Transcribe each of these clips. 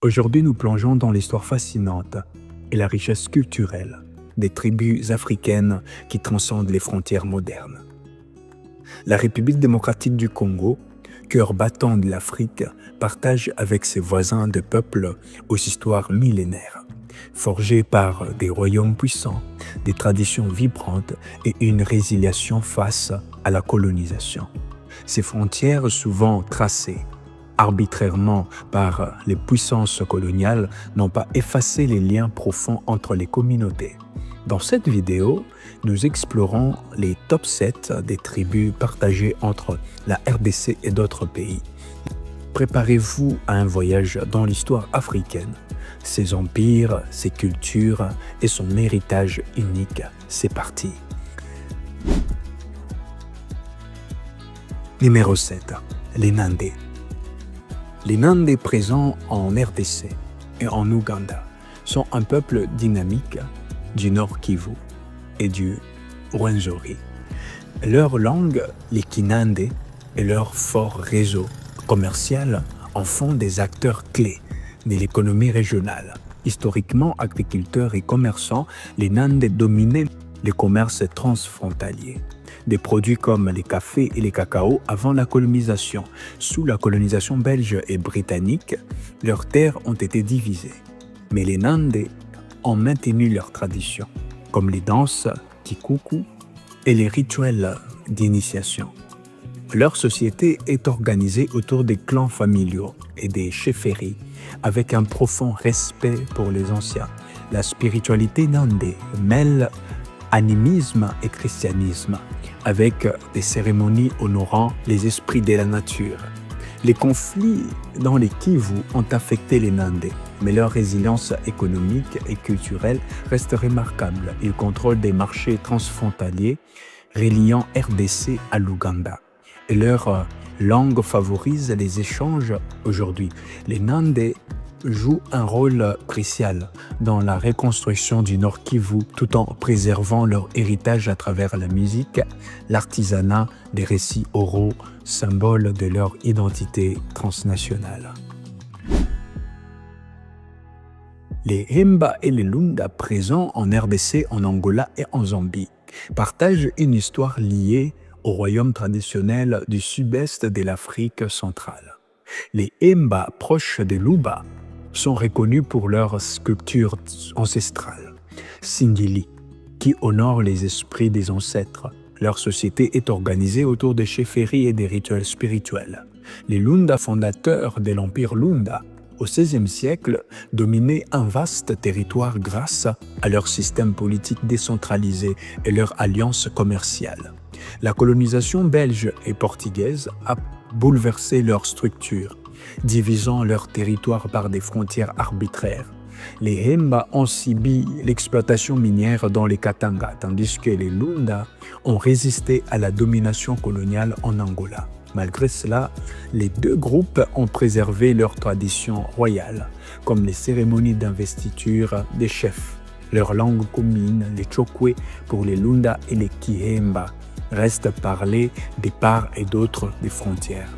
Aujourd'hui, nous plongeons dans l'histoire fascinante et la richesse culturelle des tribus africaines qui transcendent les frontières modernes. La République démocratique du Congo, cœur battant de l'Afrique, partage avec ses voisins des peuples aux histoires millénaires, forgées par des royaumes puissants, des traditions vibrantes et une résiliation face à la colonisation. Ces frontières, souvent tracées arbitrairement par les puissances coloniales, n'ont pas effacé les liens profonds entre les communautés. Dans cette vidéo, nous explorons les top 7 des tribus partagées entre la RDC et d'autres pays. Préparez-vous à un voyage dans l'histoire africaine, ses empires, ses cultures et son héritage unique. C'est parti. Numéro 7. Les Nandés. Les Nandés présents en RDC et en Ouganda sont un peuple dynamique du Nord Kivu et du Rwenzori. Leur langue, les Kinandé, et leur fort réseau commercial en font des acteurs clés de l'économie régionale. Historiquement agriculteurs et commerçants, les Nandés dominaient les commerces transfrontaliers. Des produits comme les cafés et les cacao avant la colonisation. Sous la colonisation belge et britannique, leurs terres ont été divisées. Mais les Nandés ont maintenu leurs traditions, comme les danses kikuku et les rituels d'initiation. Leur société est organisée autour des clans familiaux et des chefferies, avec un profond respect pour les anciens. La spiritualité nandée mêle animisme et christianisme, avec des cérémonies honorant les esprits de la nature. Les conflits dans les Kivu ont affecté les Nandés, mais leur résilience économique et culturelle reste remarquable. Ils contrôlent des marchés transfrontaliers reliant RDC à l'Ouganda. Et leur langue favorise les échanges aujourd'hui. Les Nandés jouent un rôle crucial dans la reconstruction du Nord Kivu tout en préservant leur héritage à travers la musique, l'artisanat, des récits oraux, symboles de leur identité transnationale. Les Himba et les Lunda présents en RDC, en Angola et en Zambie partagent une histoire liée au royaume traditionnel du sud-est de l'Afrique centrale. Les Himba, proches des Luba, sont reconnus pour leur sculpture ancestrale, Singili, qui honore les esprits des ancêtres. Leur société est organisée autour des chefferies et des rituels spirituels. Les Lunda, fondateurs de l'empire Lunda, au XVIe siècle, dominaient un vaste territoire grâce à leur système politique décentralisé et leur alliance commerciale. La colonisation belge et portugaise a bouleversé leur structure, divisant leur territoire par des frontières arbitraires. Les Himba ont subi l'exploitation minière dans les Katanga, tandis que les Lunda ont résisté à la domination coloniale en Angola. Malgré cela, les deux groupes ont préservé leurs traditions royales, comme les cérémonies d'investiture des chefs. Leur langue commune, les Chokwe pour les Lunda et les Kihemba, restent parlées de part et d'autre des frontières.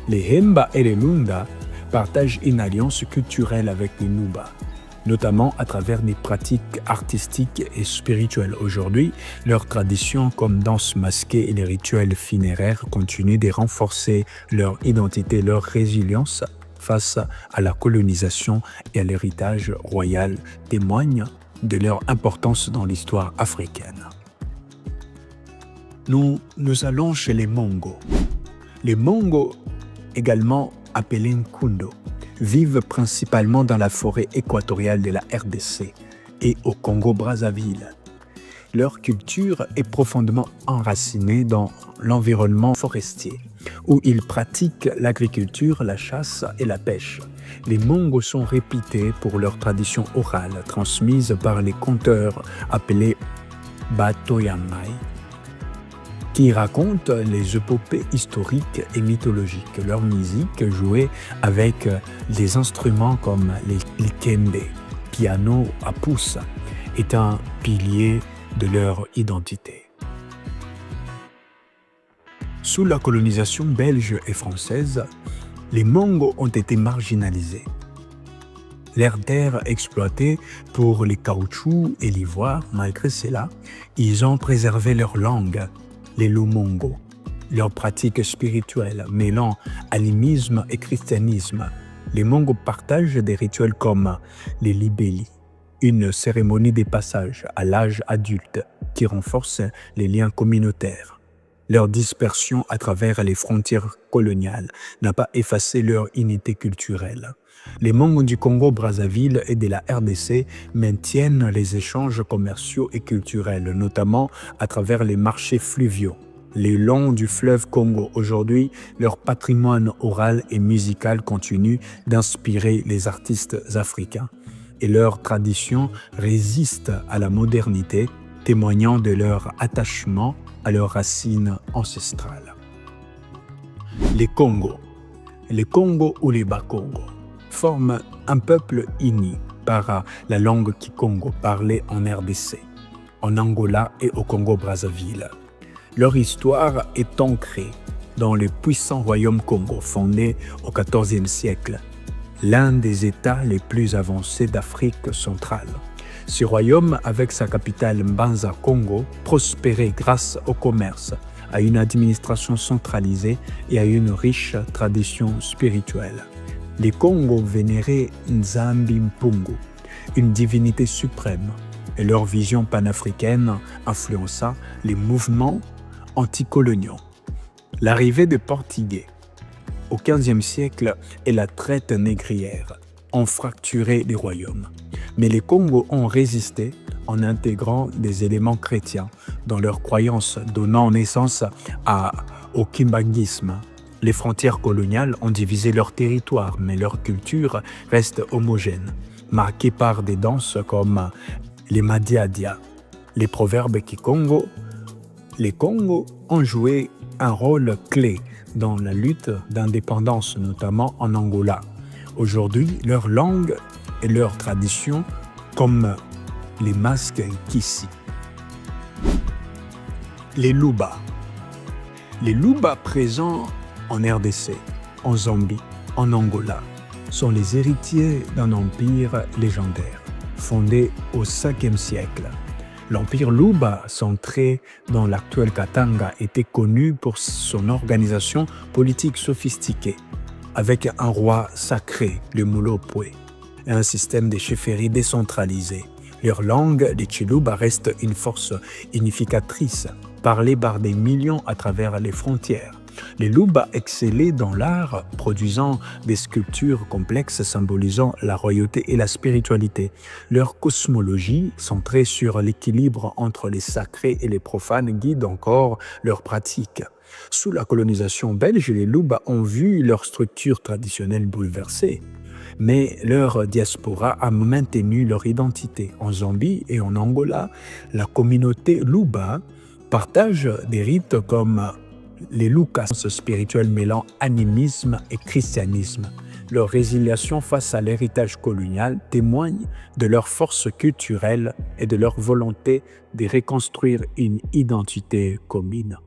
Les Himba et les Lunda partagent une alliance culturelle avec les Nuba, notamment à travers des pratiques artistiques et spirituelles. Aujourd'hui, leurs traditions comme danse masquée et les rituels funéraires continuent de renforcer leur identité, leur résilience face à la colonisation et à l'héritage royal, témoignent de leur importance dans l'histoire africaine. Nous allons chez les Mongo. Les Mongo, également appelés Nkundo, vivent principalement dans la forêt équatoriale de la RDC et au Congo-Brazzaville. Leur culture est profondément enracinée dans l'environnement forestier, où ils pratiquent l'agriculture, la chasse et la pêche. Les Mongo sont réputés pour leurs traditions orales transmises par les conteurs appelés Batoyamai, qui racontent les épopées historiques et mythologiques. Leur musique, jouée avec des instruments comme les kembe, piano à pouce, est un pilier de leur identité. Sous la colonisation belge et française, les Mongo ont été marginalisés. Leurs terres exploitées pour les caoutchoucs et l'ivoire, malgré cela, ils ont préservé leur langue, les Lumongo, leurs pratiques spirituelles mêlant animisme et christianisme. Les Mongo partagent des rituels comme les libelli, une cérémonie des passages à l'âge adulte qui renforce les liens communautaires. Leur dispersion à travers les frontières coloniales n'a pas effacé leur unité culturelle. Les Mongo du Congo-Brazzaville et de la RDC maintiennent les échanges commerciaux et culturels, notamment à travers les marchés fluviaux. Le long du fleuve Congo, aujourd'hui, leur patrimoine oral et musical continue d'inspirer les artistes africains et leur tradition résiste à la modernité, témoignant de leur attachement à leurs racines ancestrales. Les Congos ou les Bakongo forment un peuple uni par la langue kikongo parlée en RDC, en Angola et au Congo-Brazzaville. Leur histoire est ancrée dans le puissant royaume Congo fondé au XIVe siècle, l'un des États les plus avancés d'Afrique centrale. Ce royaume, avec sa capitale Mbanza Congo, prospérait grâce au commerce, à une administration centralisée et à une riche tradition spirituelle. Les Congos vénéraient Nzambi Mpungu, une divinité suprême, et leur vision panafricaine influença les mouvements anticoloniaux. L'arrivée des Portugais au XVe siècle et la traite négrière ont fracturé les royaumes. Mais les Congos ont résisté en intégrant des éléments chrétiens dans leurs croyances, donnant naissance au kimbanguisme. Les frontières coloniales ont divisé leur territoire, mais leur culture reste homogène, marquée par des danses comme les madiadia. Les proverbes kikongo. Les Congos ont joué un rôle clé dans la lutte d'indépendance, notamment en Angola. Aujourd'hui, leur langue et leurs traditions, comme les masques Kissi. Les Luba. Les Luba présents en RDC, en Zambie, en Angola, sont les héritiers d'un empire légendaire, fondé au 5e siècle. L'empire Luba, centré dans l'actuel Katanga, était connu pour son organisation politique sophistiquée, avec un roi sacré, le Mulopwe, et un système de chefferies décentralisé. Leur langue, les Chiluba, reste une force unificatrice, parlée par des millions à travers les frontières. Les Luba excellaient dans l'art, produisant des sculptures complexes symbolisant la royauté et la spiritualité. Leur cosmologie, centrée sur l'équilibre entre les sacrés et les profanes, guide encore leurs pratiques. Sous la colonisation belge, les Luba ont vu leur structure traditionnelle bouleversée, mais leur diaspora a maintenu leur identité. En Zambie et en Angola, la communauté Luba partage des rites comme les Lukas spirituels mêlant animisme et christianisme. Leur résiliation face à l'héritage colonial témoigne de leur force culturelle et de leur volonté de reconstruire une identité commune.